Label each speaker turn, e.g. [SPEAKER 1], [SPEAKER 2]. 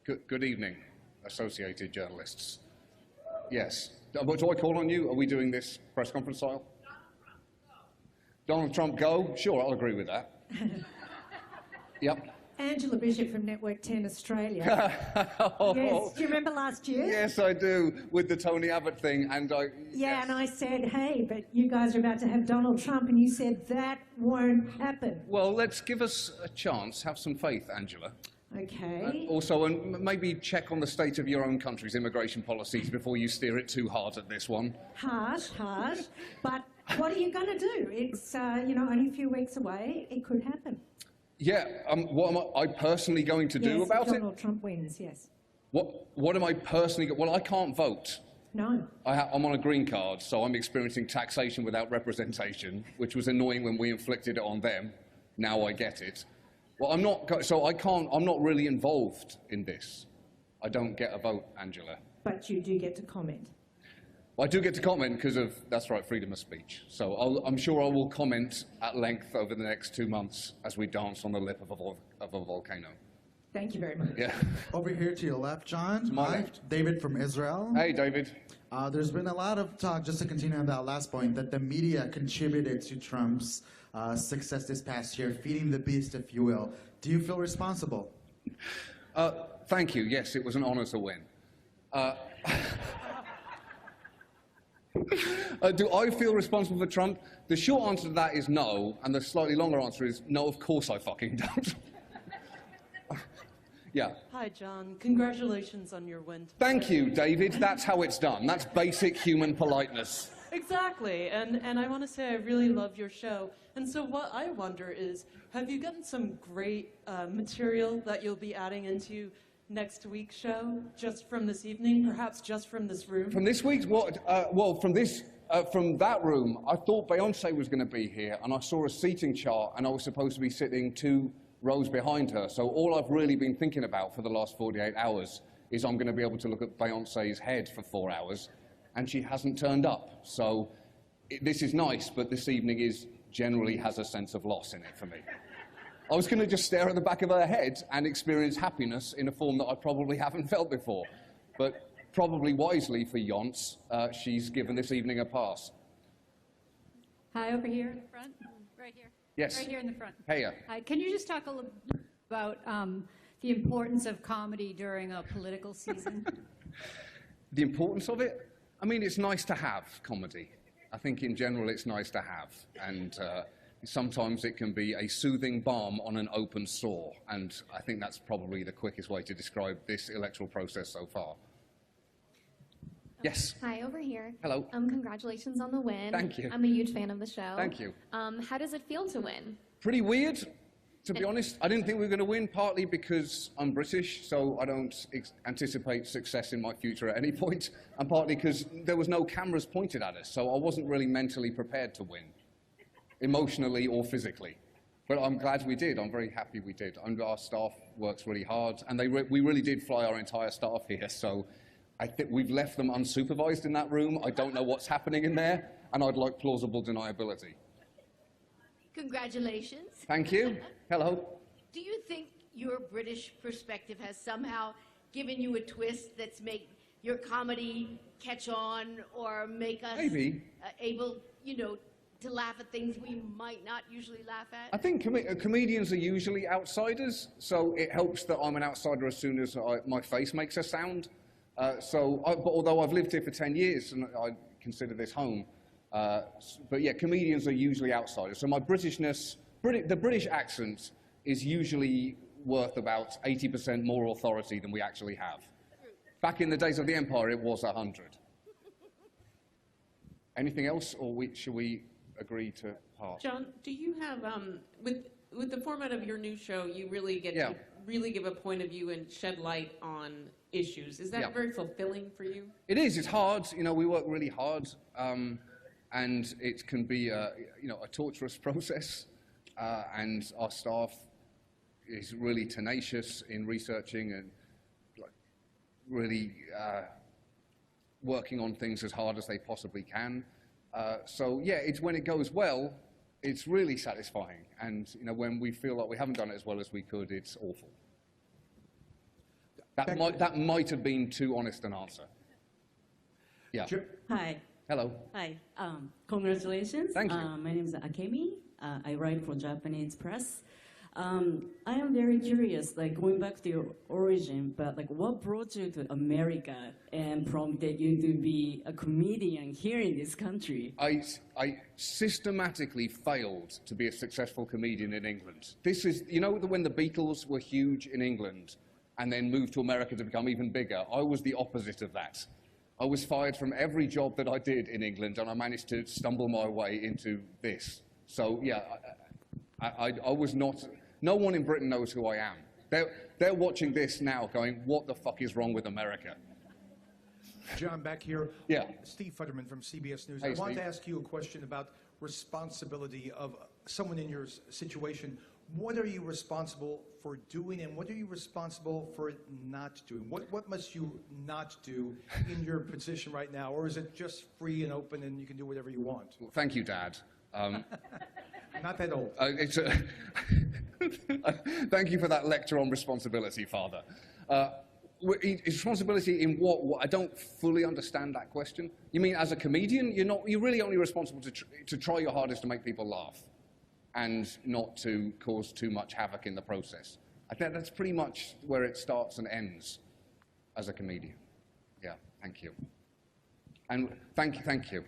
[SPEAKER 1] Good evening, associated journalists. Yes. Do I call on you? Are we doing this press conference style? Donald Trump, go? Sure, I'll agree with that. Yep.
[SPEAKER 2] Angela Bishop from Network 10 Australia. Yes, do you remember last year?
[SPEAKER 1] Yes, I do, with the Tony Abbott thing, and
[SPEAKER 2] Yeah, and I said, hey, but you guys are about to have Donald Trump, and you said that won't happen.
[SPEAKER 1] Well, let's give us a chance, have some faith, Angela.
[SPEAKER 2] Okay.
[SPEAKER 1] Also, and maybe check on the state of your own country's immigration policies before you steer it too hard at this one.
[SPEAKER 2] Harsh, but what are you going to do? It's, only a few weeks away. It could happen.
[SPEAKER 1] Yeah, what am I personally going to do about it?
[SPEAKER 2] Donald Trump wins, yes.
[SPEAKER 1] What am I personally... Well, I can't vote.
[SPEAKER 2] No.
[SPEAKER 1] I'm on a green card, so I'm experiencing taxation without representation, which was annoying when we inflicted it on them. Now I get it. Well, I'm not really involved in this. I don't get a vote, Angela.
[SPEAKER 2] But you do get to comment.
[SPEAKER 1] Well, I do get to comment because of, that's right, freedom of speech. So I'm sure I will comment at length over the next 2 months as we dance on the lip of a volcano.
[SPEAKER 2] Thank you very much.
[SPEAKER 1] Yeah.
[SPEAKER 3] Over here to your left, John.
[SPEAKER 1] To my left.
[SPEAKER 3] David from Israel.
[SPEAKER 1] Hey, David.
[SPEAKER 3] There's been a lot of talk, just to continue on that last point, that the media contributed to Trump's success this past year, feeding the beast, if you will. Do you feel responsible?
[SPEAKER 1] Thank you. Yes, it was an honor to win. Do I feel responsible for Trump? The short answer to that is no, and the slightly longer answer is no, of course I fucking don't. Yeah.
[SPEAKER 4] Hi, John. Congratulations on your win.
[SPEAKER 1] Thank you, David. That's how it's done. That's basic human politeness.
[SPEAKER 4] Exactly. And I want to say I really love your show. And so what I wonder is, have you gotten some great material that you'll be adding into next week's show, just from this evening, perhaps just from this room?
[SPEAKER 1] From this week's? What? Well, from that room, I thought Beyonce was going to be here, and I saw a seating chart, and I was supposed to be sitting 2 rows behind her. So all I've really been thinking about for the last 48 hours is I'm going to be able to look at Beyonce's head for 4 hours, and she hasn't turned up. So this is nice, but this evening generally has a sense of loss in it for me. I was going to just stare at the back of her head and experience happiness in a form that I probably haven't felt before. But probably wisely for Yonce, she's given this evening a pass.
[SPEAKER 5] Hi, over here in the front. Right here.
[SPEAKER 1] Yes.
[SPEAKER 5] Right here in the front.
[SPEAKER 1] Hey.
[SPEAKER 5] Hi. Can you just talk a little about the importance of comedy during a political season?
[SPEAKER 1] The importance of it? I mean, it's nice to have comedy. I think in general it's nice to have. And sometimes it can be a soothing balm on an open sore, and I think that's probably the quickest way to describe this electoral process so far. Yes.
[SPEAKER 6] Hi, over here.
[SPEAKER 1] Hello.
[SPEAKER 6] Congratulations on the win.
[SPEAKER 1] Thank you.
[SPEAKER 6] I'm a huge fan of the show.
[SPEAKER 1] Thank you.
[SPEAKER 6] How does it feel to win?
[SPEAKER 1] Pretty weird, to be honest. I didn't think we were going to win, partly because I'm British, so I don't anticipate success in my future at any point, and partly because there was no cameras pointed at us, so I wasn't really mentally prepared to win, emotionally or physically. But I'm glad we did. I'm very happy we did. And our staff works really hard, and we really did fly our entire staff here, so I think we've left them unsupervised in that room. I don't know what's happening in there, and I'd like plausible deniability.
[SPEAKER 7] Congratulations.
[SPEAKER 1] Thank you. Hello.
[SPEAKER 7] Do you think your British perspective has somehow given you a twist that's made your comedy catch on or make us
[SPEAKER 1] Maybe.
[SPEAKER 7] Able, to laugh at things we might not usually laugh at?
[SPEAKER 1] I think comedians are usually outsiders, so it helps that I'm an outsider as soon as my face makes a sound. But although I've lived here for 10 years and I consider this home, but yeah, comedians are usually outsiders. So my Britishness, the British accent is usually worth about 80% more authority than we actually have. Back in the days of the Empire, it was 100. Anything else, or should we agree to part?
[SPEAKER 8] John, do you have, with the format of your new show, you really get to really give a point of view and shed light on issues. Is that very fulfilling for you?
[SPEAKER 1] It is. It's hard. We work really hard, and it can be a torturous process. And our staff is really tenacious in researching and really working on things as hard as they possibly can. So yeah, it's when it goes well, it's really satisfying. And when we feel like we haven't done it as well as we could, it's awful. That might have been too honest an answer. Yeah.
[SPEAKER 9] Hi.
[SPEAKER 1] Hello.
[SPEAKER 9] Hi. Congratulations.
[SPEAKER 1] Thank you.
[SPEAKER 9] My name is Emmy. I write for Japanese press. I am very curious, like going back to your origin, but like what brought you to America and prompted you to be a comedian here in this country?
[SPEAKER 1] I systematically failed to be a successful comedian in England. This is, you know, when the Beatles were huge in England and then moved to America to become even bigger, I was the opposite of that. I was fired from every job that I did in England, and I managed to stumble my way into this. So yeah, I was not. No one in Britain knows who I am. They're watching this now, going, "What the fuck is wrong with America?"
[SPEAKER 10] John, back here.
[SPEAKER 1] Yeah.
[SPEAKER 10] Steve Futterman from CBS News.
[SPEAKER 1] Hey,
[SPEAKER 10] I wanted
[SPEAKER 1] Steve.
[SPEAKER 10] to ask you a question about responsibility of someone in your situation. What are you responsible for doing, and what are you responsible for not doing? What must you not do in your position right now, or is it just free and open and you can do whatever you want?
[SPEAKER 1] Well, thank you, Dad.
[SPEAKER 10] Not that old.
[SPEAKER 1] Thank you for that lecture on responsibility, Father. Responsibility in what? I don't fully understand that question. You mean as a comedian, you're really only responsible to try your hardest to make people laugh and not to cause too much havoc in the process. I think that's pretty much where it starts and ends as a comedian. Yeah, thank you. And thank you.